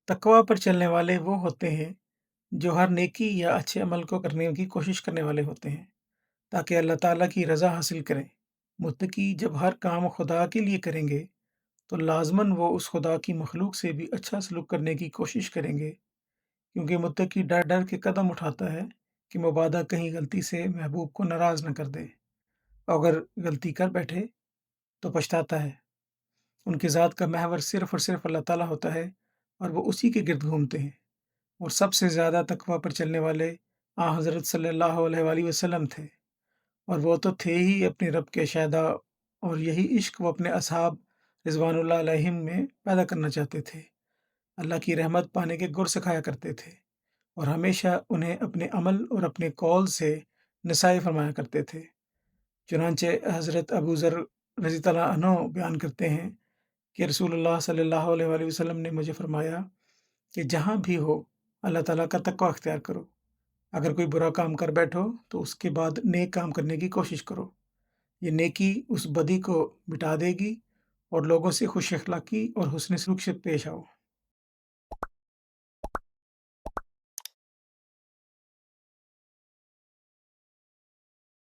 तकवा पर चलने वाले वो होते हैं जो हर नेकी या अच्छे अमल को करने की कोशिश करने वाले होते हैं ताकि अल्लाह ताला की रज़ा हासिल करें। मुत्तकी जब हर काम खुदा के लिए करेंगे तो लाजमन वो उस खुदा की मखलूक से भी अच्छा सलूक करने की कोशिश करेंगे, क्योंकि मुत्तकी डर डर के कदम उठाता है कि मुबादा कहीं गलती से महबूब को नाराज़ न कर दे। अगर गलती कर बैठे तो पछताता है। उनकी ज़ात का महवर सिर्फ़ और सिर्फ़ अल्लाह ताला होता है और वो उसी के गिर्द घूमते हैं। और सबसे ज़्यादा तकवा पर चलने वाले हज़रत सल्लल्लाहु अलैहि वसल्लम थे, और वो तो थे ही अपने रब के शहदा, और यही इश्क वो अपने असहाब रिज़वानुल्लाह अलैहिम में पैदा करना चाहते थे। अल्लाह की रहमत पाने के गुर सिखाया करते थे और हमेशा उन्हें अपने अमल और अपने कौल से नसाई फरमाया करते थे। चुनांचे हज़रत अबू ज़र रज़ी अल्लाह अन्हु बयान करते हैं कि रसूलुल्लाह सल्लल्लाहु अलैहि वसल्लम ने मुझे फरमाया कि जहाँ भी हो अल्लाह ताला का तक़वा अख्तियार करो। अगर कोई बुरा काम कर बैठो तो उसके बाद नेक काम करने की कोशिश करो। ये नेकी उस बदी को मिटा देगी और लोगों से खुश अखलाकी और हुस्न सलूक से पेश आओ।